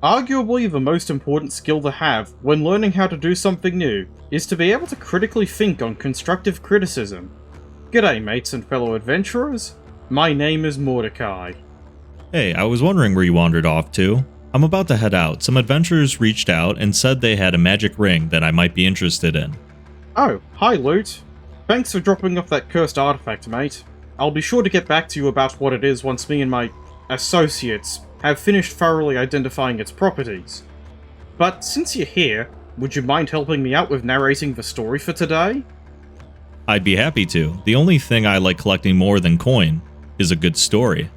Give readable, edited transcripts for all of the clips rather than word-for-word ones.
Arguably the most important skill to have when learning how to do something new is to be able to critically think on constructive criticism. G'day mates and fellow adventurers, my name is Mordecai. Hey, I was wondering where you wandered off to. I'm about to head out. Some adventurers reached out and said they had a magic ring that I might be interested in. Oh, hi Loot. Thanks for dropping off that cursed artifact, mate. I'll be sure to get back to you about what it is once me and my associates have finished thoroughly identifying its properties. But since you're here, would you mind helping me out with narrating the story for today? I'd be happy to. The only thing I like collecting more than coin is a good story.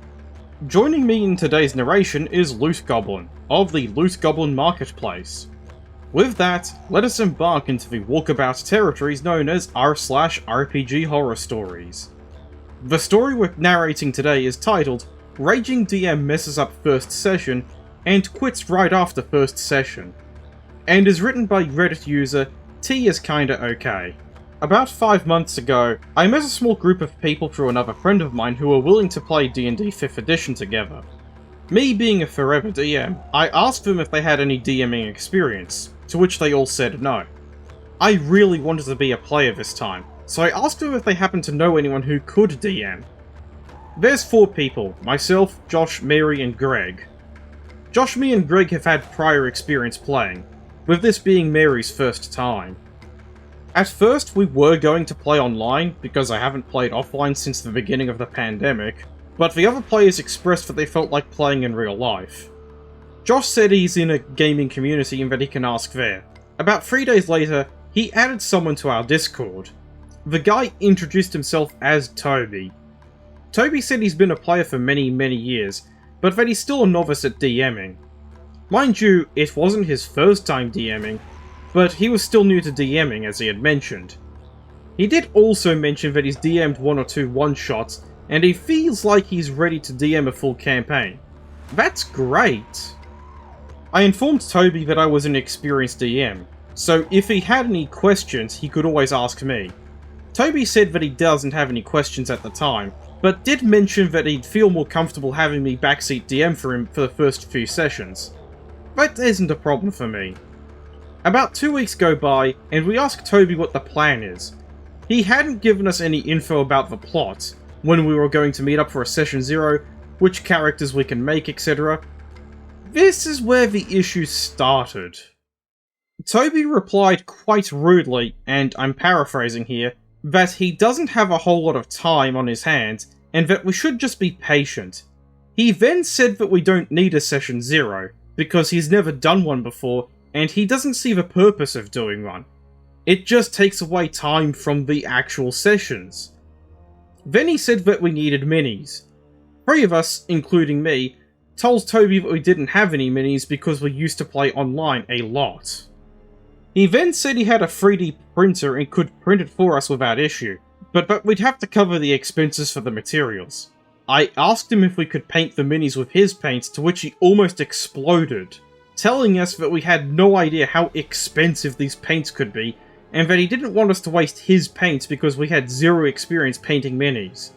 Joining me in today's narration is Loot Goblin, of the Loot Goblin Marketplace. With that, let us embark into the walkabout territories known as r/RPGHorrorStories. The story we're narrating today is titled Raging DM Messes Up First Session and Quits Right After First Session, and is written by Reddit user T is Kinda Okay. About 5 months ago, I met a small group of people through another friend of mine who were willing to play D&D 5th edition together. Me being a forever DM, I asked them if they had any DMing experience, to which they all said no. I really wanted to be a player this time, so I asked them if they happened to know anyone who could DM. There's 4 people, myself, Josh, Mary, and Greg. Josh, me, and Greg have had prior experience playing, with this being Mary's first time. At first, we were going to play online, because I haven't played offline since the beginning of the pandemic, but the other players expressed that they felt like playing in real life. Josh said he's in a gaming community and that he can ask there. About 3 days later, he added someone to our Discord. The guy introduced himself as Toby. Toby said he's been a player for many years, but that he's still a novice at DMing. Mind you, it wasn't his first time DMing, but he was still new to DMing as he had mentioned. He did also mention that he's DM'd 1 or 2 one-shots, and he feels like he's ready to DM a full campaign. That's great! I informed Toby that I was an experienced DM, so if he had any questions, he could always ask me. Toby said that he doesn't have any questions at the time, but did mention that he'd feel more comfortable having me backseat DM for him for the first few sessions. That isn't a problem for me. About 2 weeks go by, and we ask Toby what the plan is. He hadn't given us any info about the plot, when we were going to meet up for a session 0, which characters we can make, etc. This is where the issue started. Toby replied quite rudely, and I'm paraphrasing here, that he doesn't have a whole lot of time on his hands, and that we should just be patient. He then said that we don't need a session 0, because he's never done one before, and he doesn't see the purpose of doing one. It just takes away time from the actual sessions. Then he said that we needed minis. 3 of us, including me, told Toby that we didn't have any minis because we used to play online a lot. He then said he had a 3D printer and could print it for us without issue, but that we'd have to cover the expenses for the materials. I asked him if we could paint the minis with his paints, to which he almost exploded, telling us that we had no idea how expensive these paints could be, and that he didn't want us to waste his paints because we had 0 experience painting minis.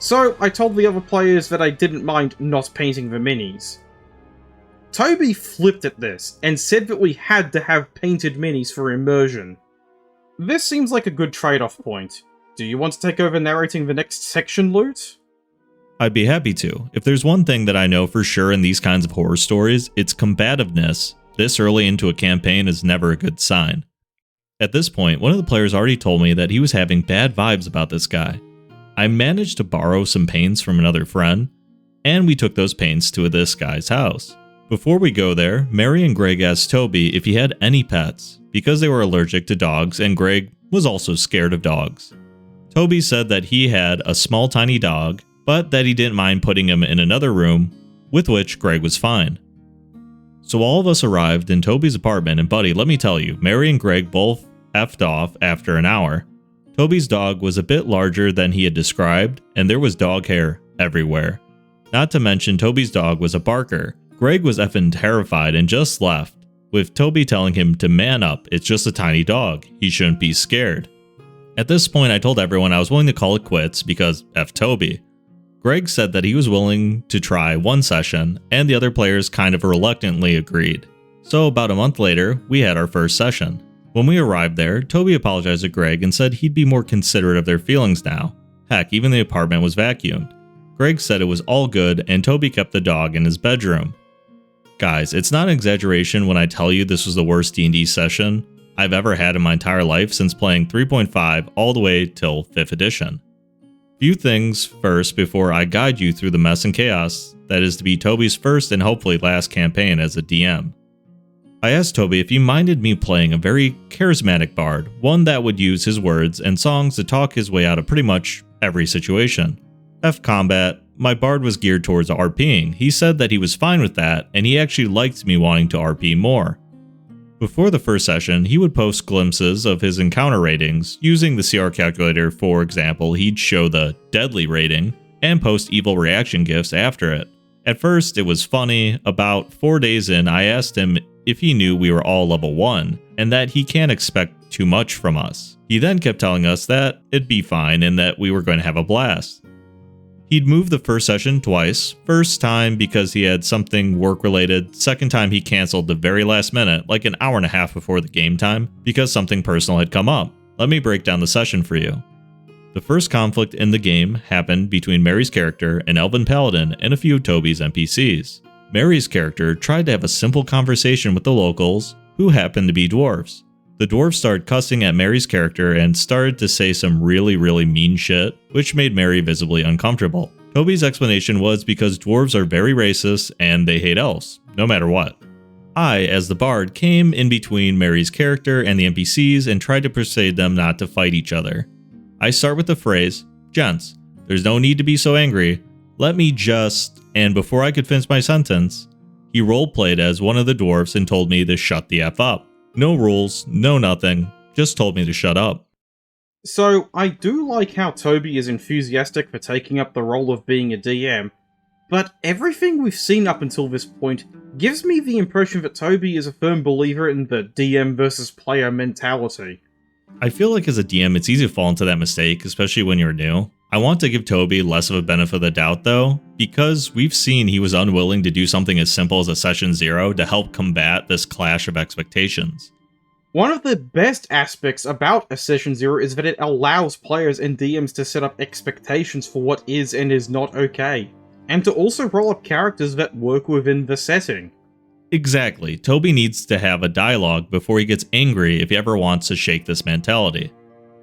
So I told the other players that I didn't mind not painting the minis. Toby flipped at this, and said that we had to have painted minis for immersion. This seems like a good trade-off point. Do you want to take over narrating the next section, Loot? I'd be happy to. If there's one thing that I know for sure in these kinds of horror stories, it's combativeness. This early into a campaign is never a good sign. At this point, one of the players already told me that he was having bad vibes about this guy. I managed to borrow some paints from another friend, and we took those paints to this guy's house. Before we go there, Mary and Greg asked Toby if he had any pets, because they were allergic to dogs and Greg was also scared of dogs. Toby said that he had a small tiny dog, but that he didn't mind putting him in another room, with which Greg was fine. So all of us arrived in Toby's apartment, and buddy, let me tell you, Mary and Greg both effed off after an hour. Toby's dog was a bit larger than he had described, and there was dog hair everywhere. Not to mention Toby's dog was a barker. Greg was effing terrified and just left, with Toby telling him to man up, it's just a tiny dog, he shouldn't be scared. At this point I told everyone I was willing to call it quits because F Toby. Greg said that he was willing to try one session, and the other players kind of reluctantly agreed. So about a month later, we had our first session. When we arrived there, Toby apologized to Greg and said he'd be more considerate of their feelings now. Heck, even the apartment was vacuumed. Greg said it was all good, and Toby kept the dog in his bedroom. Guys, it's not an exaggeration when I tell you this was the worst D&D session I've ever had in my entire life since playing 3.5 all the way till 5th edition. Few things first before I guide you through the mess and chaos that is to be Toby's first and hopefully last campaign as a DM. I asked Toby if he minded me playing a very charismatic bard, one that would use his words and songs to talk his way out of pretty much every situation. F combat, my bard was geared towards RPing. He said that he was fine with that, and he actually liked me wanting to RP more. Before the first session, he would post glimpses of his encounter ratings. Using the CR calculator, for example, he'd show the deadly rating and post evil reaction gifs after it. At first, it was funny. About 4 days in, I asked him if he knew we were all level 1, and that he can't expect too much from us. He then kept telling us that it'd be fine and that we were going to have a blast. He'd moved the first session twice. First time because he had something work-related. Second time he canceled the very last minute, like an hour and a half before the game time, because something personal had come up. Let me break down the session for you. The first conflict in the game happened between Mary's character, an elven paladin, and a few of Toby's NPCs. Mary's character tried to have a simple conversation with the locals, who happened to be dwarves. The dwarves started cussing at Mary's character and started to say some really mean shit, which made Mary visibly uncomfortable. Toby's explanation was because dwarves are very racist and they hate elves, no matter what. I, as the bard, came in between Mary's character and the NPCs and tried to persuade them not to fight each other. I start with the phrase, "Gents, there's no need to be so angry. Let me just..." And before I could finish my sentence, he roleplayed as one of the dwarves and told me to shut the F up. No rules, no nothing, just told me to shut up. So, I do like how Toby is enthusiastic for taking up the role of being a DM, but everything we've seen up until this point gives me the impression that Toby is a firm believer in the DM versus player mentality. I feel like as a DM it's easy to fall into that mistake, especially when you're new. I want to give Toby less of a benefit of the doubt though, because we've seen he was unwilling to do something as simple as a session 0 to help combat this clash of expectations. One of the best aspects about a session 0 is that it allows players and DMs to set up expectations for what is and is not okay, and to also roll up characters that work within the setting. Exactly, Toby needs to have a dialogue before he gets angry if he ever wants to shake this mentality.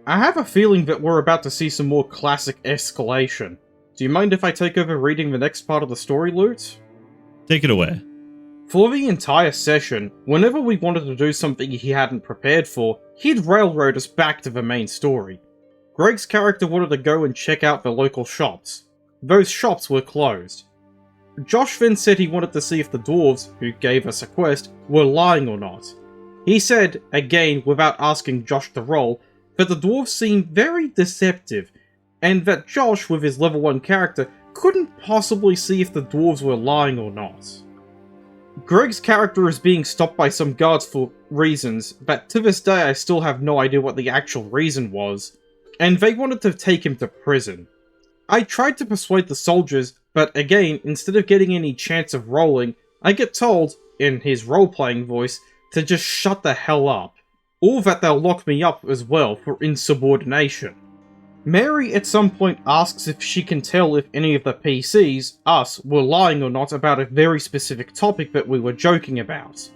I have a feeling that we're about to see some more classic escalation. Do you mind if I take over reading the next part of the story, Loot? Take it away. For the entire session, whenever we wanted to do something he hadn't prepared for, he'd railroad us back to the main story. Greg's character wanted to go and check out the local shops. Those shops were closed. Josh then said he wanted to see if the dwarves, who gave us a quest, were lying or not. He said, again without asking Josh to roll, that the dwarves seemed very deceptive, and that Josh, with his level 1 character, couldn't possibly see if the dwarves were lying or not. Greg's character is being stopped by some guards for reasons, but to this day I still have no idea what the actual reason was, and they wanted to take him to prison. I tried to persuade the soldiers, but again, instead of getting any chance of rolling, I get told, in his role-playing voice, to just shut the hell up. Or that they'll lock me up as well for insubordination. Mary at some point asks if she can tell if any of the PCs, us, were lying or not about a very specific topic that we were joking about.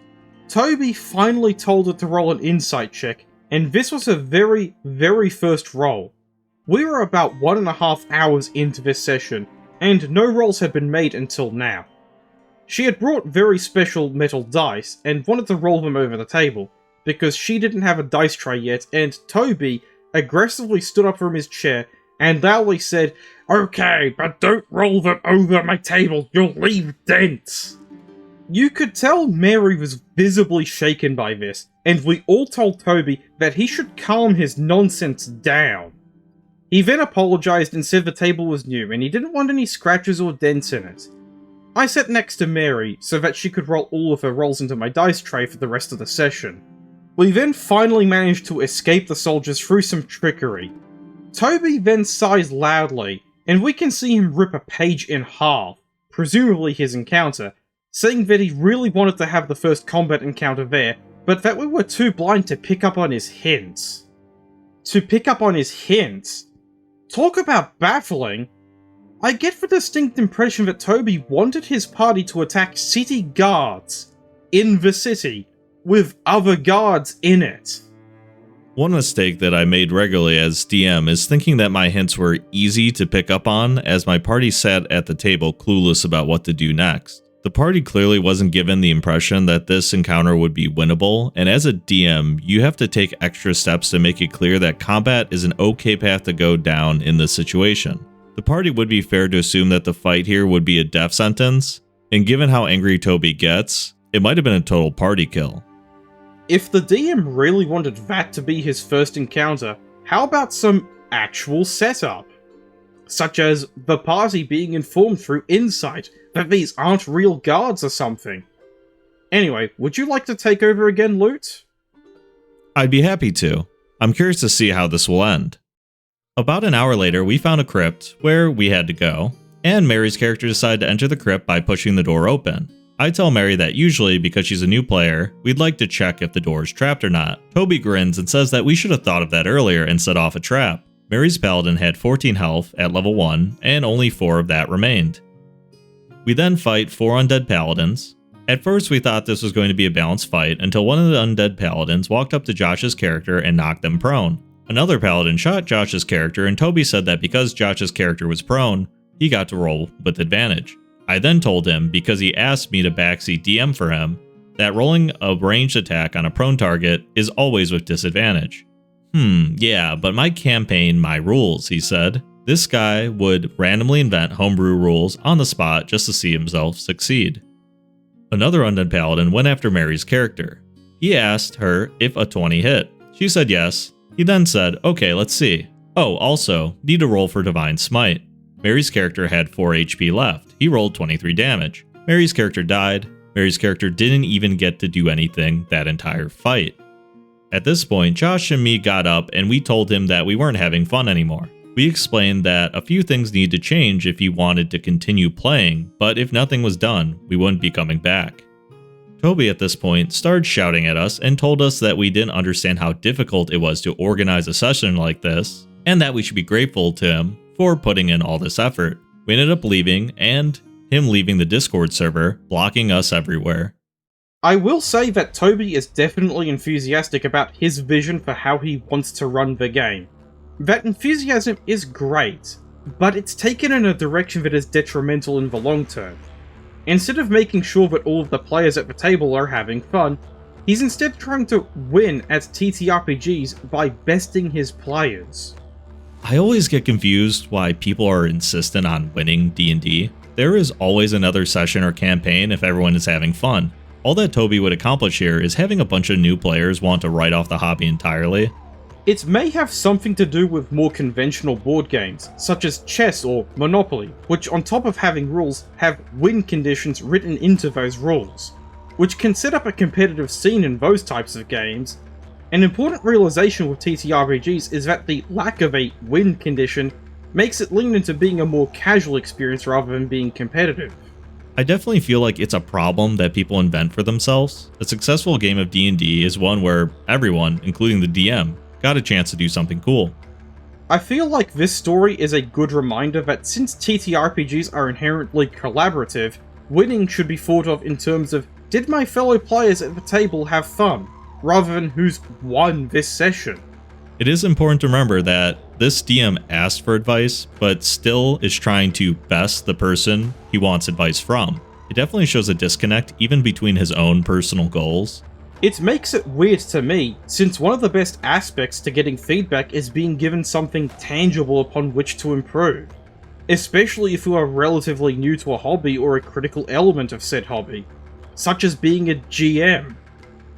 Toby finally told her to roll an insight check, and this was her very first roll. We were about 1.5 hours into this session, and no rolls had been made until now. She had brought very special metal dice, and wanted to roll them over the table, because she didn't have a dice tray yet, and Toby aggressively stood up from his chair and loudly said, "Okay, but don't roll them over my table, you'll leave dents." You could tell Mary was visibly shaken by this, and we all told Toby that he should calm his nonsense down. He then apologized and said the table was new and he didn't want any scratches or dents in it. I sat next to Mary so that she could roll all of her rolls into my dice tray for the rest of the session. We then finally managed to escape the soldiers through some trickery. Toby then sighs loudly, and we can see him rip a page in half, presumably his encounter, saying that he really wanted to have the first combat encounter there, but that we were too blind to pick up on his hints. To pick up on his hints? Talk about baffling! I get the distinct impression that Toby wanted his party to attack city guards in the city, with other guards in it. One mistake that I made regularly as DM is thinking that my hints were easy to pick up on, as my party sat at the table clueless about what to do next. The party clearly wasn't given the impression that this encounter would be winnable, and as a DM, you have to take extra steps to make it clear that combat is an okay path to go down in this situation. The party would be fair to assume that the fight here would be a death sentence, and given how angry Toby gets, it might have been a total party kill. If the DM really wanted that to be his first encounter, how about some actual setup? Such as the party being informed through insight that these aren't real guards or something. Anyway, would you like to take over again, Loot? I'd be happy to. I'm curious to see how this will end. About an hour later, we found a crypt where we had to go, and Mary's character decided to enter the crypt by pushing the door open. I tell Mary that usually, because she's a new player, we'd like to check if the door is trapped or not. Toby grins and says that we should have thought of that earlier and set off a trap. Mary's paladin had 14 health at level 1, and only 4 of that remained. We then fight 4 undead paladins. At first we thought this was going to be a balanced fight until one of the undead paladins walked up to Josh's character and knocked them prone. Another paladin shot Josh's character, and Toby said that because Josh's character was prone, he got to roll with advantage. I then told him, because he asked me to backseat DM for him, that rolling a ranged attack on a prone target is always with disadvantage. Yeah, but my campaign, my rules, he said. This guy would randomly invent homebrew rules on the spot just to see himself succeed. Another undead paladin went after Mary's character. He asked her if a 20 hit. She said yes. He then said, okay, let's see. Oh, also, need to roll for Divine Smite. Mary's character had 4 HP left. He rolled 23 damage. Mary's character died. Mary's character didn't even get to do anything that entire fight. At this point, Josh and me got up and we told him that we weren't having fun anymore. We explained that a few things need to change if he wanted to continue playing, but if nothing was done, we wouldn't be coming back. Toby at this point started shouting at us and told us that we didn't understand how difficult it was to organize a session like this, and that we should be grateful to him for putting in all this effort. We ended up leaving, and him leaving the Discord server, blocking us everywhere. I will say that Toby is definitely enthusiastic about his vision for how he wants to run the game. That enthusiasm is great, but it's taken in a direction that is detrimental in the long term. Instead of making sure that all of the players at the table are having fun, he's instead trying to win at TTRPGs by besting his players. I always get confused why people are insistent on winning D&D. There is always another session or campaign if everyone is having fun. All that Toby would accomplish here is having a bunch of new players want to write off the hobby entirely. It may have something to do with more conventional board games, such as chess or Monopoly, which on top of having rules, have win conditions written into those rules, which can set up a competitive scene in those types of games. An important realization with TTRPGs is that the lack of a win condition makes it lean into being a more casual experience rather than being competitive. I definitely feel like it's a problem that people invent for themselves. A successful game of D&D is one where everyone, including the DM, got a chance to do something cool. I feel like this story is a good reminder that since TTRPGs are inherently collaborative, winning should be thought of in terms of, did my fellow players at the table have fun, rather than who's won this session. It is important to remember that this DM asked for advice, but still is trying to best the person he wants advice from. It definitely shows a disconnect even between his own personal goals. It makes it weird to me, since one of the best aspects to getting feedback is being given something tangible upon which to improve. Especially if you are relatively new to a hobby or a critical element of said hobby, such as being a GM.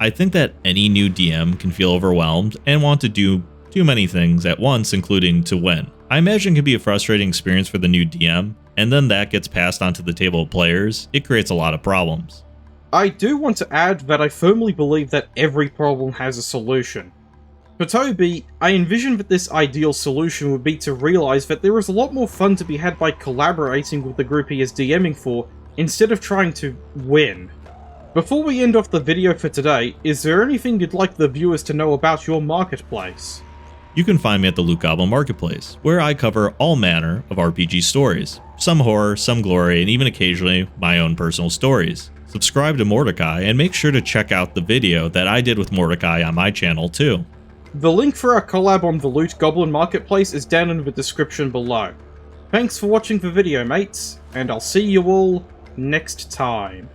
I think that any new DM can feel overwhelmed and want to do too many things at once, including to win. I imagine it can be a frustrating experience for the new DM, and then that gets passed on to the table of players. It creates a lot of problems. I do want to add that I firmly believe that every problem has a solution. For Toby, I envisioned that this ideal solution would be to realise that there is a lot more fun to be had by collaborating with the group he is DMing for, instead of trying to win. Before we end off the video for today, is there anything you'd like the viewers to know about your marketplace? You can find me at the Loot Goblin Marketplace, where I cover all manner of RPG stories. Some horror, some glory, and even occasionally my own personal stories. Subscribe to Mordecai, and make sure to check out the video that I did with Mordecai on my channel too. The link for our collab on the Loot Goblin Marketplace is down in the description below. Thanks for watching the video, mates, and I'll see you all next time.